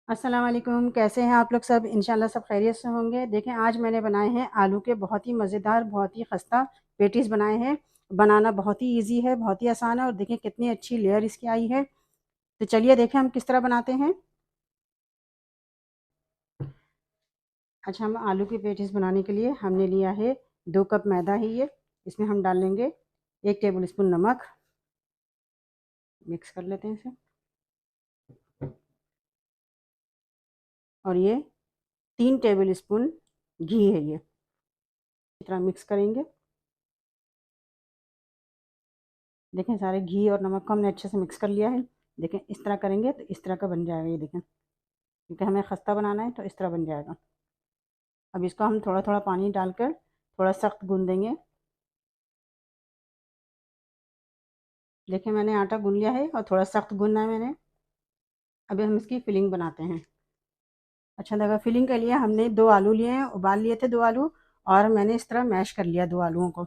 अस्सलाम वालेकुम। कैसे हैं आप लोग सब? इंशाल्लाह सब खैरियत से होंगे। देखें, आज मैंने बनाए हैं आलू के बहुत ही मज़ेदार, बहुत ही खस्ता पेटीज़ बनाए हैं। बनाना बहुत ही ईजी है, बहुत ही आसान है और देखें कितनी अच्छी लेयर इसकी आई है। तो चलिए देखें हम किस तरह बनाते हैं। अच्छा, हम आलू की पेटीज़ बनाने के लिए हमने लिया है 2 कप मैदा है ये। इसमें हम डाल लेंगे 1 टेबल स्पून नमक। मिक्स कर लेते हैं इसे। और ये 3 टेबल स्पून घी है ये। इस तरह मिक्स करेंगे। देखें, सारे घी और नमक को हमने अच्छे से मिक्स कर लिया है। देखें, इस तरह करेंगे तो इस तरह का बन जाएगा ये। देखें, क्योंकि हमें खस्ता बनाना है तो इस तरह बन जाएगा। अब इसको हम थोड़ा थोड़ा पानी डालकर थोड़ा सख्त गूंदेंगे। देखें, मैंने आटा गूंद लिया है और थोड़ा सख्त गूंदना है मैंने। अभी हम इसकी फिलिंग बनाते हैं। अच्छा लगा, फिलिंग के लिए हमने 2 आलू लिए हैं, उबाल लिए थे 2 आलू। और मैंने इस तरह मैश कर लिया 2 आलूओं को।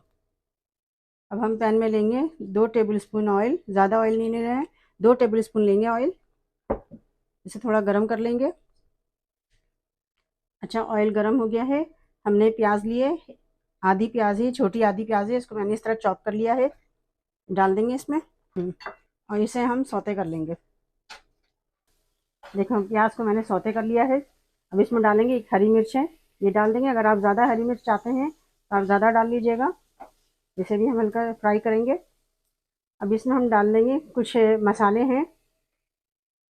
अब हम पैन में लेंगे 2 टेबल स्पून ऑयल। ज़्यादा ऑयल नहीं ले रहे हैं, 2 टेबल स्पून लेंगे ऑयल। इसे थोड़ा गर्म कर लेंगे। अच्छा, ऑयल गर्म हो गया है। हमने प्याज लिए, आधी प्याज है, छोटी आधी प्याज है, इसको मैंने इस तरह चॉप कर लिया है। डाल देंगे इसमें। और इसे हम सौते कर लेंगे। देखो, हम प्याज को मैंने सौते कर लिया है। अब इसमें डालेंगे एक हरी मिर्च है, ये डाल देंगे। अगर आप ज़्यादा हरी मिर्च चाहते हैं तो आप ज़्यादा डाल लीजिएगा। इसे भी हम हल्का फ्राई करेंगे। अब इसमें हम डाल देंगे कुछ मसाले हैं।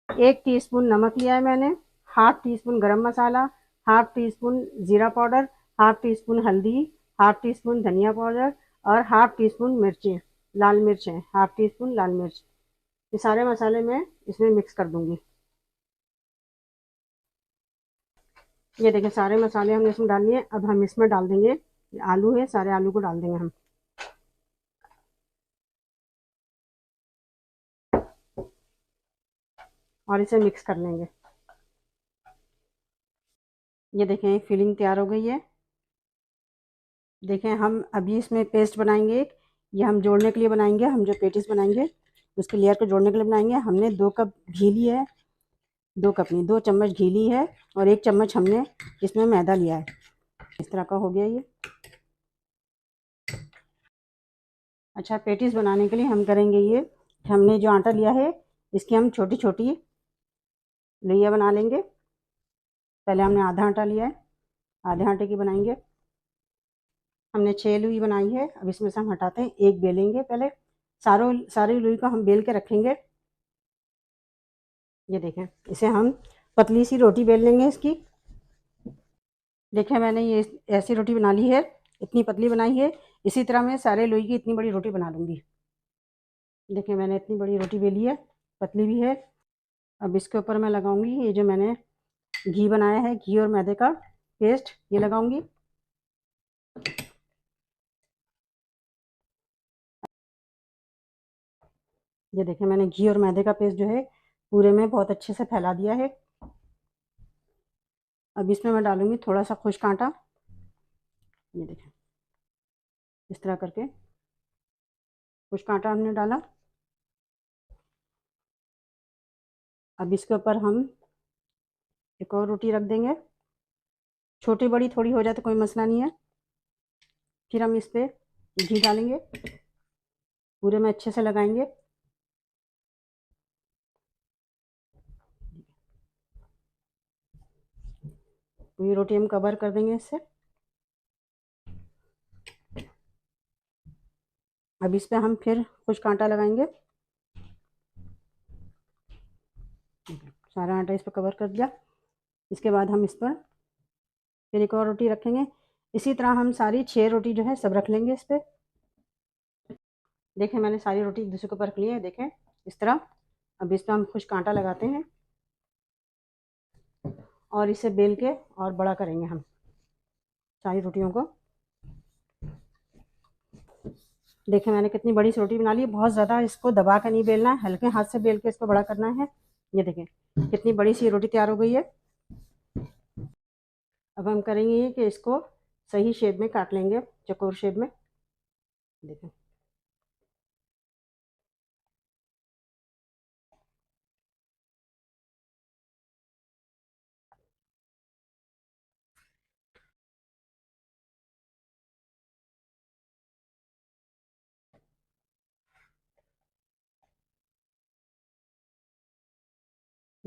1 टीस्पून नमक लिया है मैंने, हाफ टी स्पून गरम मसाला, हाफ टी स्पून ज़ीरा पाउडर, हाफ टी स्पून हल्दी, हाफ टी स्पून धनिया पाउडर और हाफ टी स्पून मिर्ची, लाल मिर्च है, हाफ टी स्पून लाल मिर्च। ये सारे मसाले मैं इसमें मिक्स कर दूंगी। ये देखिए, सारे मसाले हमने इसमें डाल लिए। अब हम इसमें डाल देंगे, ये आलू है, सारे आलू को डाल देंगे हम। और इसे मिक्स कर लेंगे। ये देखें, फिलिंग तैयार हो गई है। देखें, हम अभी इसमें पेस्ट बनाएंगे एक। ये हम जोड़ने के लिए बनाएंगे, हम जो पेटीज बनाएंगे उसके लेयर को जोड़ने के लिए बनाएंगे। हमने 2 कप घी लिया है, 2 कप नहीं, 2 चम्मच घी ली है। और 1 चम्मच हमने इसमें मैदा लिया है। इस तरह का हो गया ये। अच्छा, पेटीज बनाने के लिए हम करेंगे ये, हमने जो आटा लिया है इसकी हम छोटी छोटी लोइयाँ बना लेंगे। पहले हमने आधा आटा लिया है, आधे आटे की बनाएंगे। हमने 6 लोई बनाई है। अब इसमें से हम हटाते हैं, एक बेलेंगे पहले। सारी लोई को हम बेल के रखेंगे। ये देखें, इसे हम पतली सी रोटी बेल लेंगे इसकी। देखें, मैंने ये ऐसी रोटी बना ली है, इतनी पतली बनाई है। इसी तरह मैं सारे लोई की इतनी बड़ी रोटी बना लूँगी। देखें, मैंने इतनी बड़ी रोटी बेली है, पतली भी है। अब इसके ऊपर मैं लगाऊंगी ये जो मैंने घी बनाया है, घी और मैदे का पेस्ट, ये लगाऊंगी। ये देखें, मैंने घी और मैदे का पेस्ट जो है पूरे में बहुत अच्छे से फैला दिया है। अब इसमें मैं डालूंगी थोड़ा सा खुश्क आटा। ये देखें, इस तरह करके खुश्क आटा हमने डाला। अब इसके ऊपर हम एक और रोटी रख देंगे। छोटी बड़ी थोड़ी हो जाए तो कोई मसला नहीं है। फिर हम इस पर घी डालेंगे, पूरे में अच्छे से लगाएंगे। तो ये रोटी हम कवर कर देंगे इससे। अब इस पर हम फिर कुछ कांटा लगाएंगे। सारा आटा इस पर कवर कर दिया। इसके बाद हम इस पर फिर एक और रोटी रखेंगे। इसी तरह हम सारी 6 रोटी जो है सब रख लेंगे इस पर। देखें, मैंने सारी रोटी एक दूसरे के ऊपर रख ली है, देखें इस तरह। अब इस पर हम कुछ कांटा लगाते हैं और इसे बेल के और बड़ा करेंगे हम सारी रोटियों को। देखें, मैंने कितनी बड़ी सी रोटी बना ली है। बहुत ज़्यादा इसको दबा के नहीं बेलना है, हल्के हाथ से बेल के इसको बड़ा करना है। ये देखें, कितनी बड़ी सी रोटी तैयार हो गई है। अब हम करेंगे ये कि इसको सही शेप में काट लेंगे, चकोर शेप में। देखें,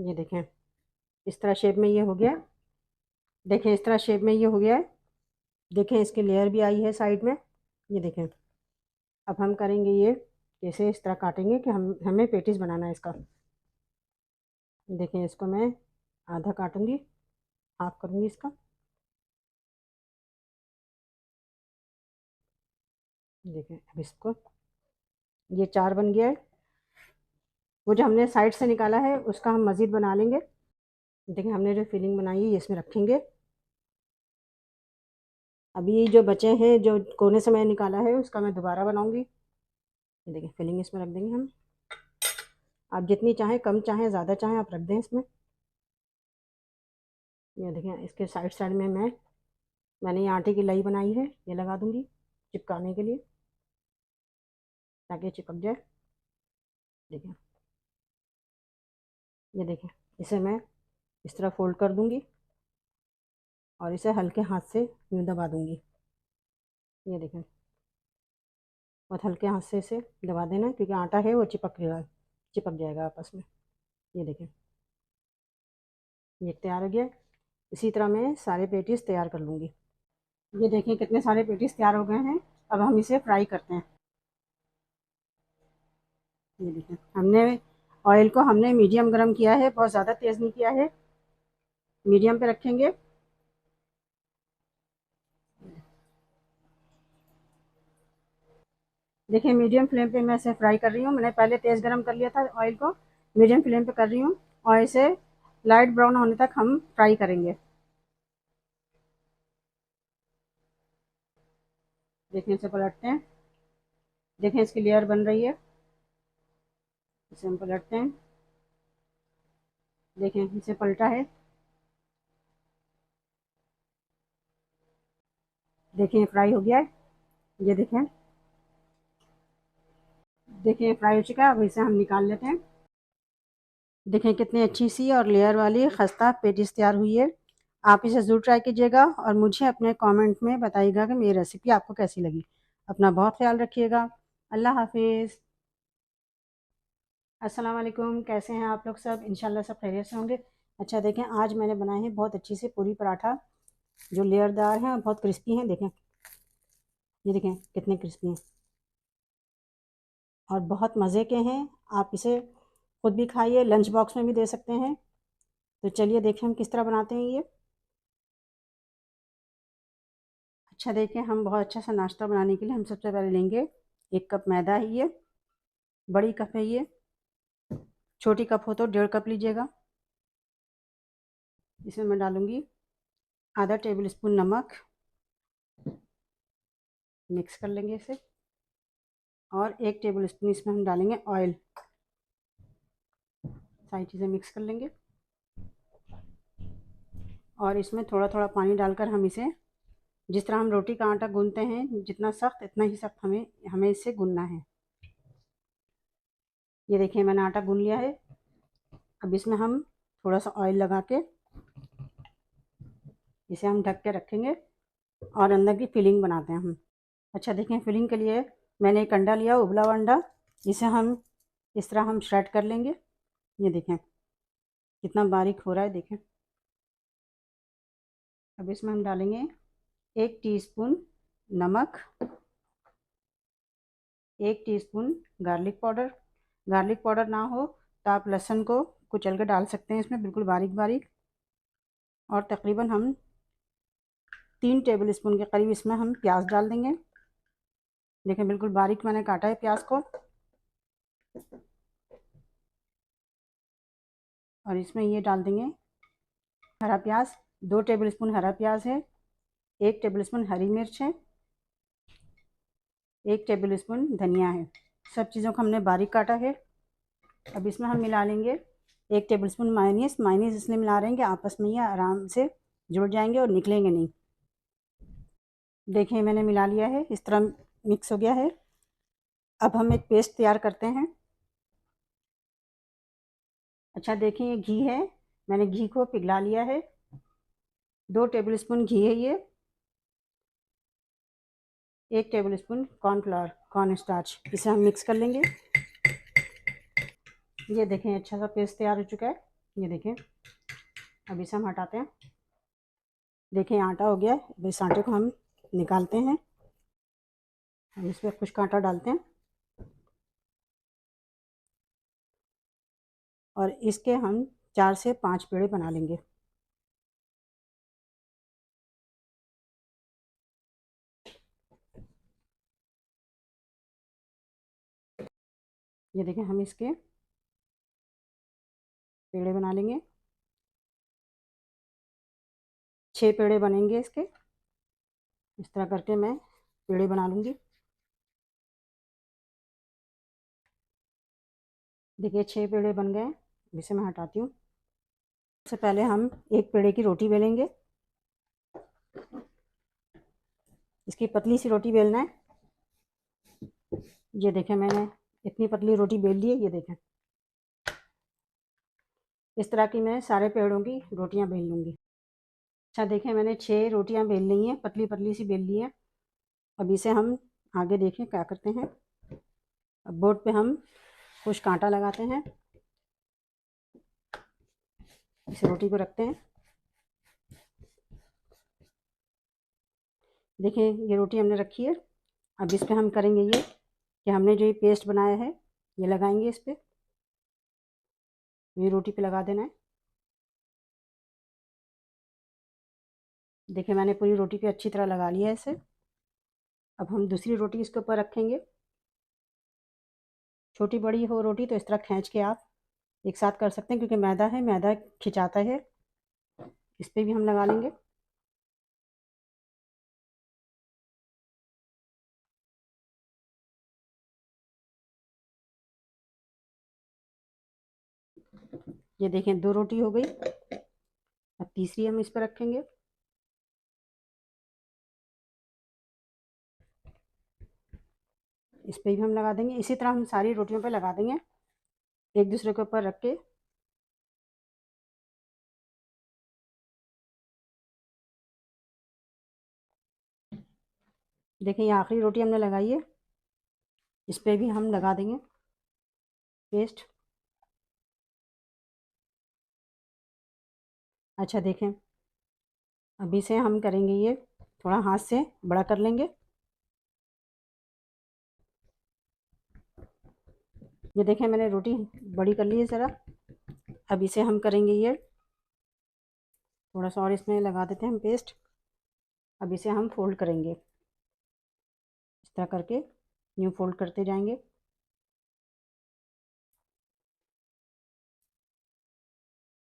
ये देखें इस तरह शेप में ये हो गया। देखें इस तरह शेप में ये हो गया है। देखें इसकी लेयर भी आई है साइड में। ये देखें अब हम करेंगे ये कैसे इस तरह काटेंगे कि हमें पेटीज बनाना है इसका। देखें इसको मैं आधा काटूंगी, हाफ करूंगी इसका। देखें अब इसको ये 4 बन गया है। वो जो हमने साइड से निकाला है उसका हम मज़ीद बना लेंगे। देखिए हमने जो फिलिंग बनाई है ये इसमें रखेंगे। अभी जो बचे हैं जो कोने से मैंने निकाला है उसका मैं दोबारा बनाऊंगी। ये देखिए फिलिंग इसमें रख देंगे हम। आप जितनी चाहें, कम चाहें, ज़्यादा चाहें, आप रख दें इसमें। ये देखिए इसके साइड साइड में मैंने ये आटे की लाई बनाई है, ये लगा दूंगी चिपकाने के लिए ताकि चिपक जाए। देखिए ये देखिए इसे मैं इस तरह फोल्ड कर दूंगी और इसे हल्के हाथ से यूँ दबा दूंगी। ये देखें बहुत हल्के हाथ से इसे दबा देना क्योंकि आटा है वो चिपक जाएगा आपस में। ये देखें ये तैयार हो गया। इसी तरह मैं सारे पेटीज तैयार कर लूँगी। ये देखिए कितने सारे पेटीज तैयार हो गए हैं। अब हम इसे फ्राई करते हैं। ये देखिए ऑयल को हमने मीडियम गरम किया है, बहुत ज़्यादा तेज़ नहीं किया है, मीडियम पे रखेंगे। देखिए मीडियम फ्लेम पे मैं इसे फ्राई कर रही हूँ। मैंने पहले तेज़ गरम कर लिया था ऑयल को, मीडियम फ्लेम पे कर रही हूँ और इसे लाइट ब्राउन होने तक हम फ्राई करेंगे। देखिए इसे पलटते हैं। देखें इसकी लेयर बन रही है। इसे हम पलटते हैं। देखें इसे पलटा है। देखें फ्राई हो गया है। ये देखें देखिए फ्राई हो चुका है। अब इसे हम निकाल लेते हैं। देखें कितनी अच्छी सी और लेयर वाली खस्ता पेटीज तैयार हुई है। आप इसे ज़रूर ट्राई कीजिएगा और मुझे अपने कमेंट में बताइएगा कि मेरी रेसिपी आपको कैसी लगी। अपना बहुत ख्याल रखिएगा। अल्लाह हाफिज़। अस्सलाम वालेकुम। कैसे हैं आप लोग सब? इंशाल्लाह सब खैरियत से होंगे। अच्छा देखें आज मैंने बनाए हैं बहुत अच्छी सी पूरी पराठा जो लेयरदार हैं और बहुत क्रिस्पी हैं। देखें ये देखें कितने क्रिस्पी हैं और बहुत मज़े के हैं। आप इसे खुद भी खाइए, लंच बॉक्स में भी दे सकते हैं। तो चलिए देखें हम किस तरह बनाते हैं ये। अच्छा देखिए हम बहुत अच्छा सा नाश्ता बनाने के लिए हम सबसे पहले लेंगे 1 कप मैदा है ये, बड़ी कप है ये, छोटी कप हो तो 1.5 कप लीजिएगा। इसमें मैं डालूंगी आधा टेबल स्पून नमक, मिक्स कर लेंगे इसे। और 1 टेबल स्पून इसमें हम डालेंगे ऑयल। सारी चीज़ें मिक्स कर लेंगे और इसमें थोड़ा थोड़ा पानी डालकर हम इसे जिस तरह हम रोटी का आटा गूंथते हैं जितना सख्त इतना ही सख्त हमें हमें इसे गूंथना है। ये देखिए मैंने आटा गूंथ लिया है। अब इसमें हम थोड़ा सा ऑयल लगा के इसे हम ढक के रखेंगे और अंदर की फिलिंग बनाते हैं हम। अच्छा देखें फिलिंग के लिए मैंने एक अंडा लिया, उबला हुआ अंडा। इसे हम इस तरह हम श्रेड कर लेंगे। ये देखें कितना बारीक हो रहा है। देखें अब इसमें हम डालेंगे 1 टीस्पून नमक, 1 teaspoon garlic powder. Garlic powder ना हो तो आप लहसुन को कुचल कर डाल सकते हैं इसमें बिल्कुल बारीक बारीक। और तकरीबन हम 3 टेबल स्पून के करीब इसमें हम प्याज डाल देंगे। देखें बिल्कुल बारीक मैंने काटा है प्याज को। और इसमें ये डाल देंगे हरा प्याज, 2 टेबल स्पून हरा प्याज है, 1 टेबल स्पून हरी मिर्च है, 1 टेबल स्पून धनिया है। सब चीज़ों को हमने बारीक काटा है। अब इसमें हम मिला लेंगे 1 टेबल स्पून मायोनीस। मायोनीस इसलिए मिला रहे हैं कि आपस में ये आराम से जुड़ जाएंगे और निकलेंगे नहीं। देखिए मैंने मिला लिया है, इस तरह मिक्स हो गया है। अब हम एक पेस्ट तैयार करते हैं। अच्छा देखिए ये घी है, मैंने घी को पिघला लिया है। 2 टेबल स्पून घी है ये, 1 table spoon cornflour corn starch. इसे हम मिक्स कर लेंगे। ये देखें अच्छा सा पेस्ट तैयार हो चुका है। ये देखें, अब इसे हम हटाते हैं। देखिए आटा हो गया है। अब इस आटे को हम निकालते हैं। हम इसमें कुछ आटा डालते हैं और इसके हम 4 से 5 पेड़े बना लेंगे। ये देखें, हम इसके पेड़े बना लेंगे। 6 पेड़े बनेंगे इसके। इस तरह करके मैं पेड़े बना लूँगी। देखिए 6 पेड़े बन गए। इसे मैं हटाती हूँ। सबसे पहले हम एक पेड़े की रोटी बेलेंगे। इसकी पतली सी रोटी बेलना है। ये देखें, मैंने इतनी पतली रोटी बेल ली है। ये देखें, इस तरह की मैं सारे पेड़ों की रोटियां बेल लूँगी। अच्छा देखें, मैंने 6 रोटियां बेल ली हैं, पतली पतली सी बेल ली हैं। अब इसे हम आगे देखें क्या करते हैं। अब बोर्ड पे हम कुछ कांटा लगाते हैं। इस रोटी को रखते हैं। देखिए ये रोटी हमने रखी है। अब इस पे हम करेंगे ये कि हमने जो ये पेस्ट बनाया है ये लगाएंगे इस पे। ये रोटी पे लगा देना है। देखिए मैंने पूरी रोटी पे अच्छी तरह लगा लिया है इसे। अब हम दूसरी रोटी इसके ऊपर रखेंगे। छोटी बड़ी हो रोटी तो इस तरह खींच के आप एक साथ कर सकते हैं, क्योंकि मैदा है, मैदा खिंचाता है। इस पे भी हम लगा लेंगे। ये देखें 2 रोटी हो गई। अब तीसरी हम इस पर रखेंगे। इस पे भी हम लगा देंगे। इसी तरह हम सारी रोटियों पे लगा देंगे, एक दूसरे के ऊपर रख के। देखिए ये आखिरी रोटी हमने लगाई है। इस पे भी हम लगा देंगे पेस्ट। अच्छा देखें, अभी से हम करेंगे ये थोड़ा हाथ से बड़ा कर लेंगे। ये देखें मैंने रोटी बड़ी कर ली है ज़रा। अब इसे हम करेंगे ये थोड़ा सा और इसमें लगा देते हैं हम पेस्ट। अब इसे हम फोल्ड करेंगे इस तरह करके, यूँ फोल्ड करते जाएंगे।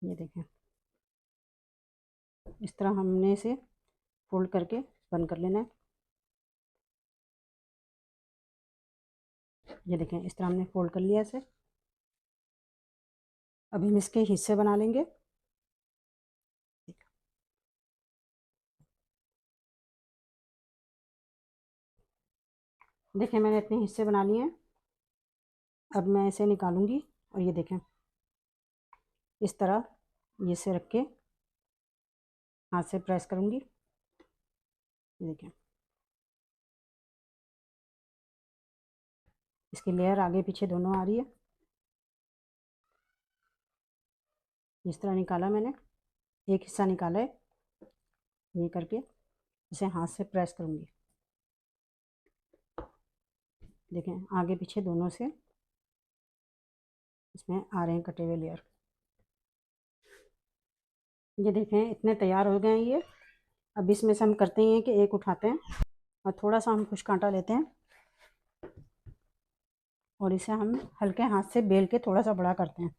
ये देखें इस तरह हमने इसे फोल्ड करके बंद कर लेना है। ये देखें इस तरह हमने फोल्ड कर लिया इसे। अभी हम इसके हिस्से बना लेंगे। देखें मैंने इतने हिस्से बना लिए हैं। अब मैं इसे निकालूंगी और ये देखें इस तरह ये से रख के हाथ से प्रेस करूंगी। ये देखें इसकी लेयर आगे पीछे दोनों आ रही है। इस तरह निकाला मैंने, एक हिस्सा निकाला है। ये करके इसे हाथ से प्रेस करूंगी। देखें आगे पीछे दोनों से इसमें आ रहे हैं कटे हुए लेयर। ये देखें इतने तैयार हो गए हैं ये। अब इसमें से हम करते हैं कि एक उठाते हैं और थोड़ा सा हम कुछ कांटा लेते हैं और इसे हम हल्के हाथ से बेल के थोड़ा सा बड़ा करते हैं।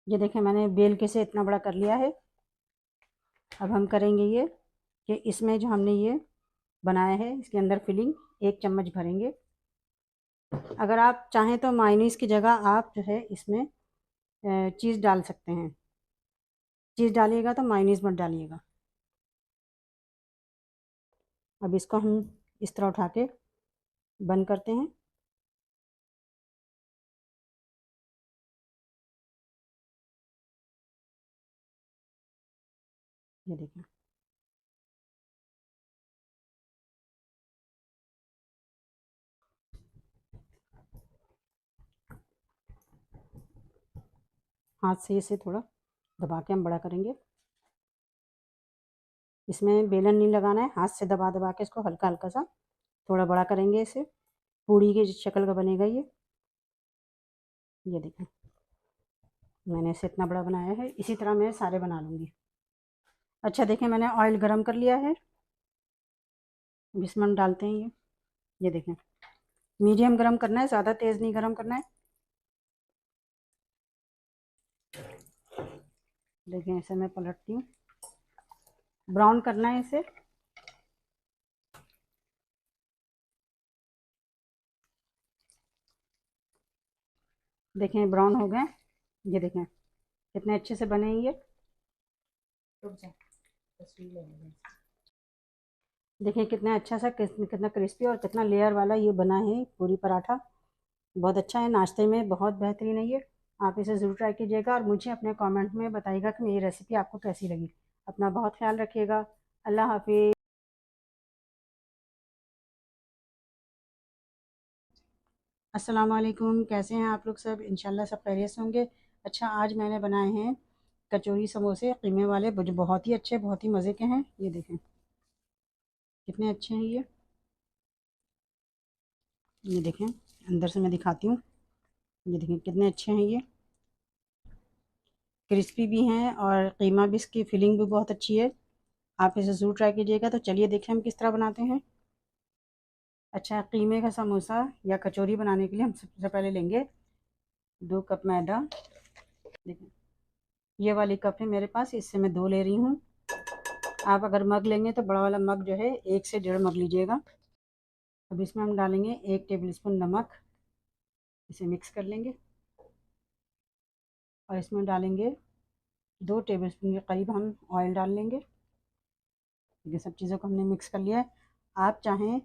ये देखें मैंने बेल के से इतना बड़ा कर लिया है। अब हम करेंगे ये कि इसमें जो हमने ये बनाया है इसके अंदर फिलिंग 1 चम्मच भरेंगे। अगर आप चाहें तो मायोनीज़ की जगह आप जो है इसमें चीज़ डाल सकते हैं। चीज़ डालिएगा तो मायोनीज़ मत डालिएगा। अब इसको हम इस तरह उठा के बंद करते हैं। ये देखें हाथ से इसे थोड़ा दबा के हम बड़ा करेंगे। इसमें बेलन नहीं लगाना है, हाथ से दबा दबा के इसको हल्का हल्का सा थोड़ा बड़ा करेंगे। इसे पूड़ी की शक्ल का बनेगा ये देखें, मैंने इसे इतना बड़ा बनाया है। इसी तरह मैं सारे बना लूँगी। अच्छा देखें, मैंने ऑयल गरम कर लिया है। अब इसमें हम डालते हैं ये देखें, मीडियम गरम करना है, ज़्यादा तेज़ नहीं गरम करना है। देखें इसे मैं पलटती हूँ, ब्राउन करना है इसे। देखें ब्राउन हो गए, ये देखें कितने अच्छे से बने हैं ये। देखिए कितना अच्छा सा कितना क्रिस्पी और कितना लेयर वाला ये बना है पूरी पराठा। बहुत अच्छा है, नाश्ते में बहुत बेहतरीन है ये। आप इसे ज़रूर ट्राई कीजिएगा और मुझे अपने कमेंट में बताइएगा कि मेरी रेसिपी आपको कैसी लगी। अपना बहुत ख्याल रखिएगा। अल्लाह हाफिज़। अस्सलाम वालेकुम, कैसे हैं आप लोग सब? इंशाल्लाह सब खैरियत से होंगे। अच्छा, आज मैंने बनाए हैं कचौरी समोसे कीमे वाले, जो बहुत ही अच्छे, बहुत ही मज़े के हैं। ये देखें कितने अच्छे हैं ये देखें, अंदर से मैं दिखाती हूँ। ये देखें कितने अच्छे हैं ये, क्रिस्पी भी हैं और कीमा भी, इसकी फिलिंग भी बहुत अच्छी है। आप इसे ज़रूर ट्राई कीजिएगा। तो चलिए देखें हम किस तरह बनाते हैं। अच्छा, कीमे का समोसा या कचौरी बनाने के लिए हम सबसे पहले लेंगे 2 कप मैदा। देखिए ये वाली कप है मेरे पास, इससे मैं 2 ले रही हूँ। आप अगर मग लेंगे तो बड़ा वाला मग जो है 1 से 1.5 मग लीजिएगा। अब इसमें हम डालेंगे 1 टेबल स्पून नमक, इसे मिक्स कर लेंगे। और इसमें डालेंगे 2 टेबल स्पून के करीब हम ऑयल डाल लेंगे। ये सब चीज़ों को हमने मिक्स कर लिया है। आप चाहें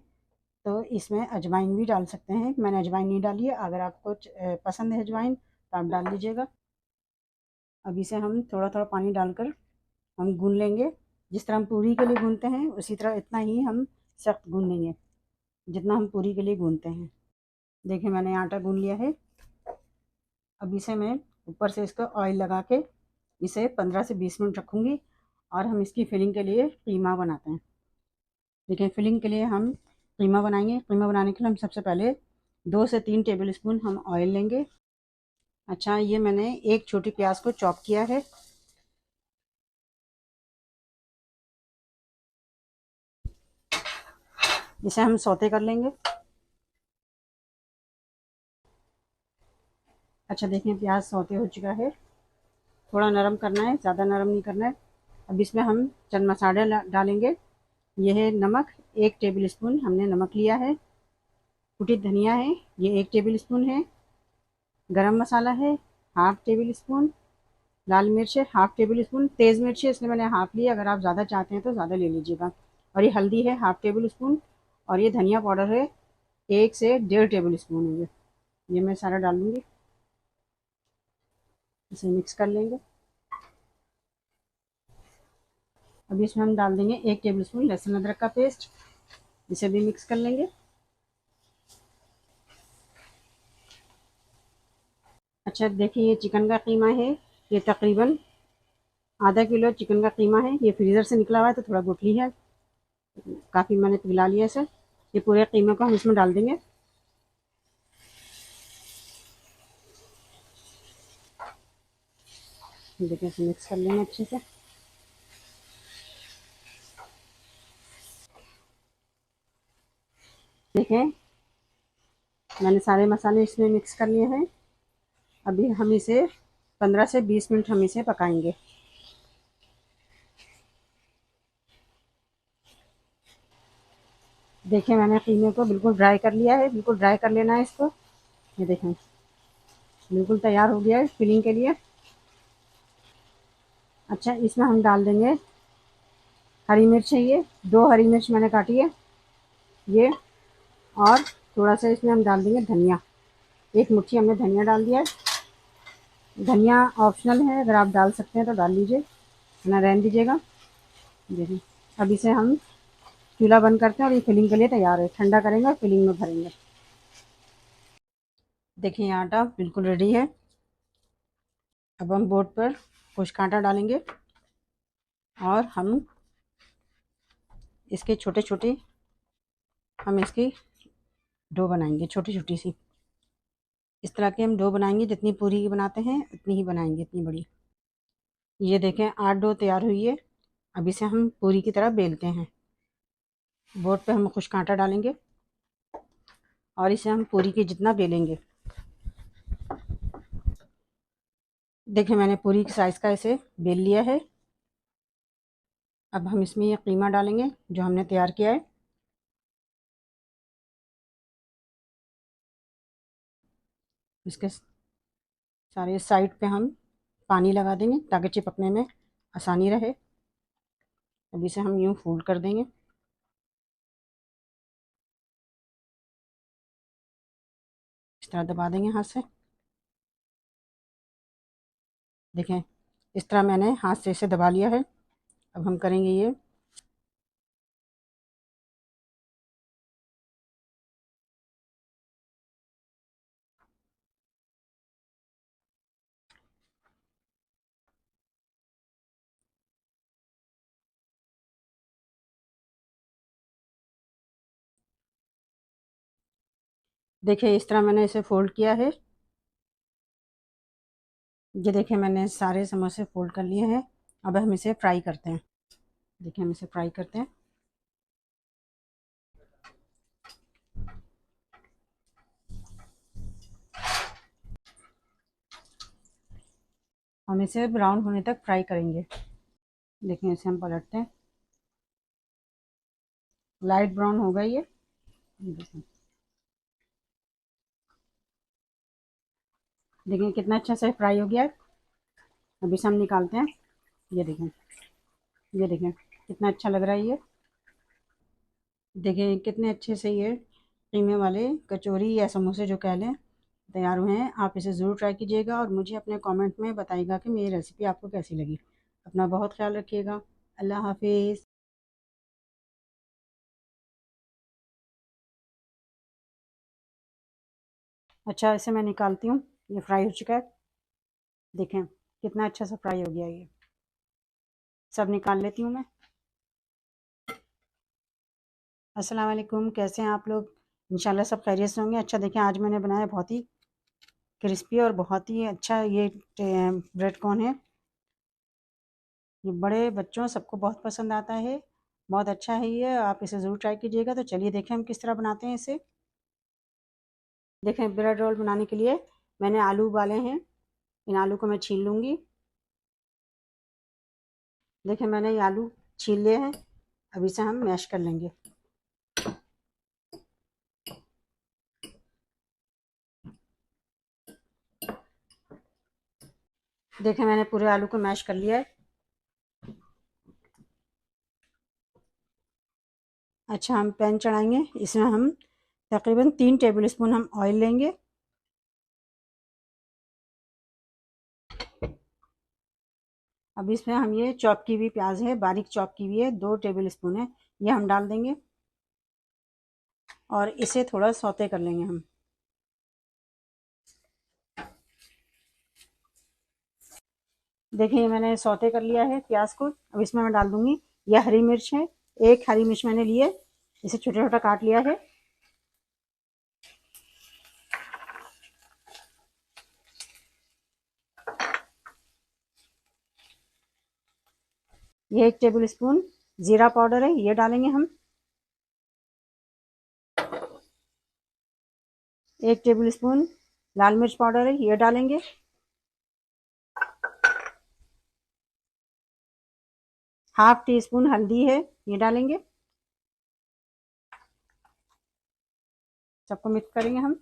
तो इसमें अजवाइन भी डाल सकते हैं, मैंने अजवाइन नहीं डाली है। अगर आपको पसंद है अजवाइन तो आप डाल लीजिएगा। अब इसे हम थोड़ा थोड़ा पानी डालकर हम गूंद लेंगे। जिस तरह हम पूरी के लिए गूंदते हैं उसी तरह इतना ही हम सख्त गूंदेंगे जितना हम पूरी के लिए गूंदते हैं। देखिए मैंने आटा गूंद लिया है। अब इसे मैं ऊपर से इसको ऑयल लगा के इसे 15 से 20 मिनट रखूँगी और हम इसकी फिलिंग के लिए कीमा बनाते हैं। देखिए फिलिंग के लिए हम कीमा बनाएंगे। कीमा बनाने के लिए हम सबसे पहले 2 से 3 टेबल स्पून हम ऑयल लेंगे। अच्छा, ये मैंने एक छोटी प्याज को चॉप किया है। इसे हम सौते कर लेंगे। अच्छा देखिए प्याज सौते हो चुका है, थोड़ा नरम करना है, ज़्यादा नरम नहीं करना है। अब इसमें हम चंद मसाले डालेंगे। यह है नमक, 1 टेबल स्पून हमने नमक लिया है। कुटी धनिया है, ये 1 टेबल स्पून है। गरम मसाला है हाफ टेबल स्पून। लाल मिर्च है हाफ टेबल स्पून। तेज़ मिर्च है इसलिए मैंने हाफ ली, अगर आप ज़्यादा चाहते हैं तो ज़्यादा ले लीजिएगा। और ये हल्दी है हाफ टेबल स्पून। और ये धनिया पाउडर है 1 से 1.5 टेबल स्पून है ये मैं सारा डाल लूँगी। इसे मिक्स कर लेंगे। अभी इसमें हम डाल देंगे 1 टेबल स्पून लहसुन अदरक का पेस्ट, इसे भी मिक्स कर लेंगे। अच्छा देखिए ये चिकन का कीमा है, ये तकरीबन आधा किलो चिकन का कीमा है। ये फ्रीज़र से निकला हुआ है तो थोड़ा गुठली है, काफ़ी मैंने पिघला लिया इसे। ये पूरे कीमे को हम इसमें डाल देंगे। देखिए इसे मिक्स कर लेंगे अच्छे से। देखें मैंने सारे मसाले इसमें मिक्स कर लिए हैं। अभी हम इसे 15 से 20 मिनट हम इसे पकाएंगे। देखिए मैंने कीमे को बिल्कुल ड्राई कर लिया है, बिल्कुल ड्राई कर लेना है इसको। ये देखें बिल्कुल तैयार हो गया है फिलिंग के लिए। अच्छा इसमें हम डाल देंगे हरी मिर्च है, ये 2 हरी मिर्च मैंने काटी है ये। और थोड़ा सा इसमें हम डाल देंगे धनिया, 1 मुट्ठी हमने धनिया डाल दिया है। धनिया ऑप्शनल है, अगर आप डाल सकते हैं तो डाल लीजिए, वरना रहने दीजिएगा। देखिए अब इसे हम चूल्हा बंद करते हैं और ये फिलिंग के लिए तैयार है। ठंडा करेंगे और फिलिंग में भरेंगे। देखिए आटा बिल्कुल रेडी है। अब हम बोर्ड पर कुछ कांटा डालेंगे और हम इसके छोटे छोटे हम इसकी डो बनाएंगे, छोटी छोटी सी। इस तरह के हम डो बनाएंगे, जितनी पूरी की बनाते हैं उतनी ही बनाएंगे, इतनी बड़ी। ये देखें 8 डो तैयार हुई है। अब इसे हम पूरी की तरह बेलते हैं। बोर्ड पे हम कुछ कांटा डालेंगे और इसे हम पूरी के जितना बेलेंगे। देखें मैंने पूरी की साइज़ का इसे बेल लिया है। अब हम इसमें ये कीमा डालेंगे जो हमने तैयार किया है। इसके सारे साइड पे हम पानी लगा देंगे ताकि चिपकने में आसानी रहे। अब इसे हम यूँ फोल्ड कर देंगे। इस तरह दबा देंगे हाथ से। देखें इस तरह मैंने हाथ से इसे दबा लिया है। अब हम करेंगे ये देखिए इस तरह मैंने इसे फोल्ड किया है। ये देखिए मैंने सारे समोसे फोल्ड कर लिए हैं। अब हम इसे फ्राई करते हैं। देखिए हम इसे फ्राई करते हैं। हम इसे ब्राउन होने तक फ्राई करेंगे। देखिए इसे हम पलटते हैं। लाइट ब्राउन हो गई है। देखिए कितना अच्छा से फ्राई हो गया है। अभी से हम निकालते हैं। ये देखें, ये देखें कितना अच्छा लग रहा है ये। देखिए कितने अच्छे से ये कीमे वाले कचौरी या समोसे जो कह लें तैयार हुए हैं। आप इसे ज़रूर ट्राई कीजिएगा और मुझे अपने कमेंट में बताइएगा कि मेरी रेसिपी आपको कैसी लगी। अपना बहुत ख्याल रखिएगा। अल्लाह हाफिज़। अच्छा इसे मैं निकालती हूँ। ये फ्राई हो चुका है। देखें कितना अच्छा सा फ्राई हो गया ये। सब निकाल लेती हूँ मैं। अस्सलाम वालेकुम, कैसे हैं आप लोग? इंशाल्लाह सब खैरियत से होंगे। अच्छा देखिए आज मैंने बनाया बहुत ही क्रिस्पी और बहुत ही अच्छा ये ब्रेड कॉर्न है। ये बड़े बच्चों सबको बहुत पसंद आता है। बहुत अच्छा है ये, आप इसे ज़रूर ट्राई कीजिएगा। तो चलिए देखें हम किस तरह बनाते हैं इसे। देखें ब्रेड रोल बनाने के लिए मैंने आलू उबाले हैं। इन आलू को मैं छील लूँगी। देखें मैंने ये आलू छील लिए हैं। अब इसे हम मैश कर लेंगे। देखें मैंने पूरे आलू को मैश कर लिया है। अच्छा हम पैन चढ़ाएंगे। इसमें हम तकरीबन 3 टेबल स्पून हम ऑयल लेंगे। अब इसमें हम ये चॉप की हुई प्याज है, बारीक चॉप की हुई है, 2 टेबल स्पून है, ये हम डाल देंगे और इसे थोड़ा सौते कर लेंगे हम। देखिए मैंने सौते कर लिया है प्याज को। अब इसमें मैं डाल दूंगी ये हरी मिर्च है। एक हरी मिर्च मैंने ली है, इसे छोटा छोटा काट लिया है। ये 1 टेबल स्पून जीरा पाउडर है, ये डालेंगे हम। 1 टेबल स्पून लाल मिर्च पाउडर है, ये डालेंगे। हाफ टी स्पून हल्दी है, ये डालेंगे। सबको मिक्स करेंगे हम।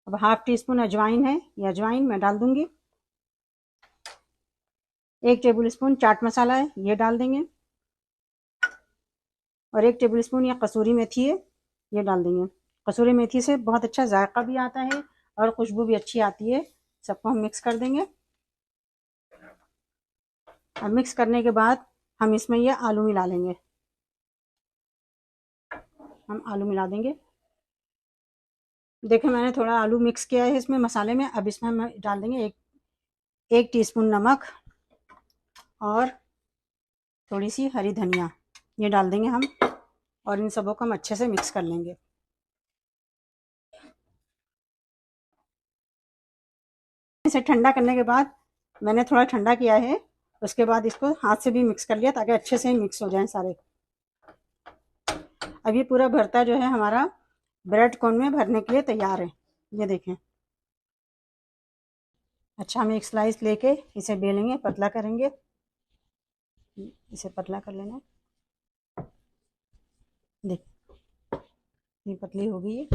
अब हाफ टी स्पून अजवाइन है, ये अजवाइन मैं डाल दूंगी। 1 टेबल स्पून चाट मसाला है, ये डाल देंगे। और 1 टेबल स्पून ये कसूरी मेथी है, ये डाल देंगे। कसूरी मेथी से बहुत अच्छा जायका भी आता है और खुशबू भी अच्छी आती है। सबको हम मिक्स कर देंगे। अब मिक्स करने के बाद हम इसमें ये आलू मिला लेंगे। हम आलू मिला देंगे। देखिए मैंने थोड़ा आलू मिक्स किया है इसमें मसाले में। अब इसमें हम डाल देंगे एक टीस्पून नमक और थोड़ी सी हरी धनिया, ये डाल देंगे हम, और इन सबों को हम अच्छे से मिक्स कर लेंगे। इसे ठंडा करने के बाद मैंने थोड़ा ठंडा किया है, उसके बाद इसको हाथ से भी मिक्स कर लिया ताकि अच्छे से मिक्स हो जाएं सारे। अब ये पूरा भरता जो है हमारा ब्रेड कोन में भरने के लिए तैयार है। ये देखें। अच्छा, हम एक स्लाइस लेके इसे बेलेंगे, पतला करेंगे, इसे पतला कर लेना। देख, ये पतली हो गई है।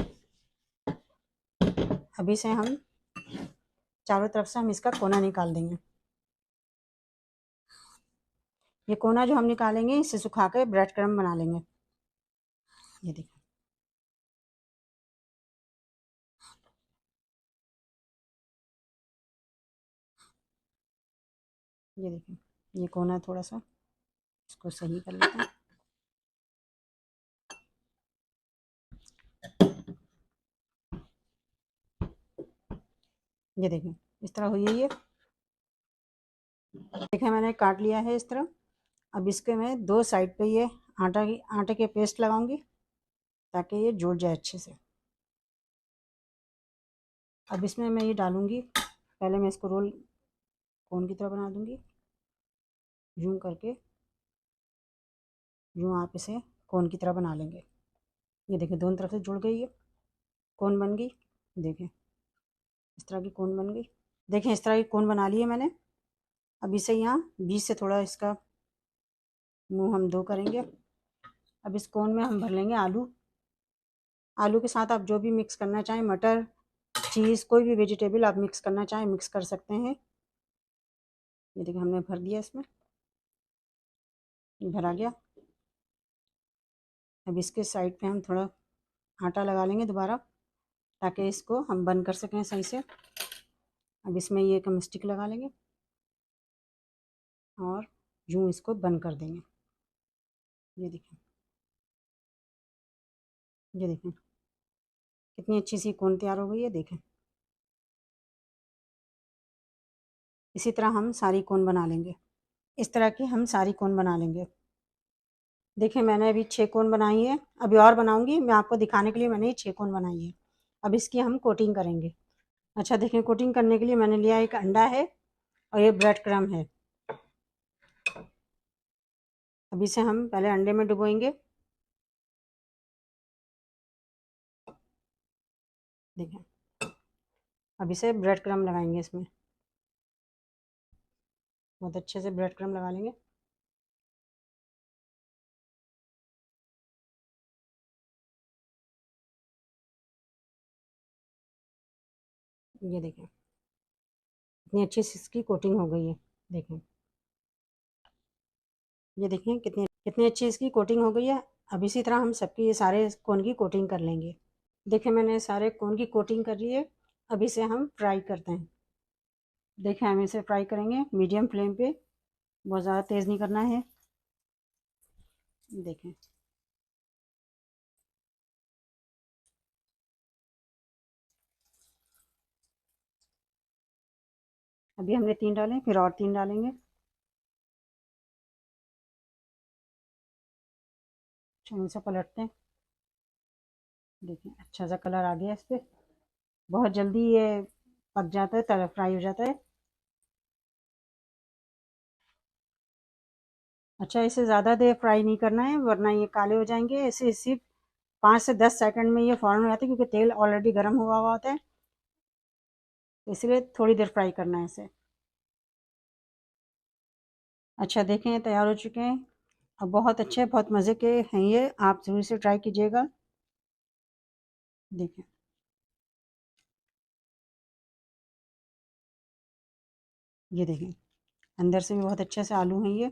अभी से हम चारों तरफ से हम इसका कोना निकाल देंगे। ये कोना जो हम निकालेंगे इसे सुखा के ब्रेड क्रम्ब बना लेंगे। ये देखो, ये देखिए, ये कोना थोड़ा सा इसको सही कर लेते हैं। ये देखिए, इस तरह हुई है ये। देखिए मैंने काट लिया है इस तरह। अब इसके मैं दो साइड पे ये आटे के पेस्ट लगाऊंगी ताकि ये जुड़ जाए अच्छे से। अब इसमें मैं ये डालूंगी, पहले मैं इसको रोल कोन की तरह बना दूंगी, यूं करके, यूं आप इसे कोन की तरह बना लेंगे। ये देखिए दोनों तरफ से जुड़ गई है, कोन बन गई। देखिए इस तरह की कोन बन गई। देखिए इस तरह की कोन बना ली है मैंने। अब इसे यहाँ बीच से थोड़ा इसका मुंह हम दो करेंगे। अब इस कोन में हम भर लेंगे आलू। आलू के साथ आप जो भी मिक्स करना चाहें, मटर, चीज़, कोई भी वेजिटेबल आप मिक्स करना चाहें मिक्स कर सकते हैं। ये देखिए हमने भर दिया, इसमें भरा गया। अब इसके साइड पे हम थोड़ा आटा लगा लेंगे दोबारा ताकि इसको हम बंद कर सकें सही से। अब इसमें ये एक हम स्टिक लगा लेंगे और यूं इसको बंद कर देंगे। ये देखिए, ये देखें कितनी अच्छी सी कोन तैयार हो गई है। देखें, इसी तरह हम सारी कोन बना लेंगे। इस तरह की हम सारी कोन बना लेंगे। देखिए मैंने अभी 6 कोन बनाई है, अभी और बनाऊंगी मैं आपको दिखाने के लिए। मैंने ये 6 कोन बनाई है। अब इसकी हम कोटिंग करेंगे। अच्छा देखिए, कोटिंग करने के लिए मैंने लिया एक अंडा है और ये ब्रेड क्रम्ब है। अब इसे हम पहले अंडे में डुबोएंगे। देखिए, अब इसे ब्रेड क्रम्ब लगाएंगे इसमें, बहुत अच्छे से ब्रेड क्रम्ब लगा लेंगे। ये देखें इतनी अच्छी सी इसकी कोटिंग हो गई है। देखें, ये देखें कितनी कितनी अच्छी इसकी कोटिंग हो गई है। अब इसी तरह हम सबकी ये सारे कोन की कोटिंग कर लेंगे। देखिए मैंने सारे कोन की कोटिंग कर ली है। अब इसे हम फ्राई करते हैं। देखिए हम इसे फ्राई करेंगे मीडियम फ्लेम पे, बहुत ज़्यादा तेज़ नहीं करना है। देखें, अभी हमने 3 डाले, फिर और 3 डालेंगे। अच्छा इनसे पलटते हैं। देखिए अच्छा सा कलर आ गया इस पर। बहुत जल्दी ये पक जाता है, तरह फ्राई हो जाता है। अच्छा, इसे ज़्यादा देर फ्राई नहीं करना है वरना ये काले हो जाएंगे। इसे सिर्फ 5 से 10 सेकंड में ये फ़ौरन हो जाता है क्योंकि तेल ऑलरेडी गर्म हुआ होता है, तो इसलिए थोड़ी देर फ्राई करना है इसे। अच्छा देखें ये तैयार हो चुके हैं। अब बहुत अच्छे, बहुत मज़े के हैं ये, आप ज़रूर से ट्राई कीजिएगा। देखें, ये देखें अंदर से भी बहुत अच्छे से आलू हैं ये,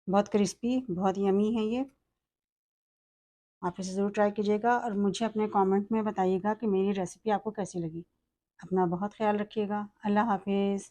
बहुत क्रिस्पी, बहुत यमी है ये। आप इसे ज़रूर ट्राई कीजिएगा और मुझे अपने कमेंट में बताइएगा कि मेरी रेसिपी आपको कैसी लगी। अपना बहुत ख्याल रखिएगा। अल्लाह हाफिज़।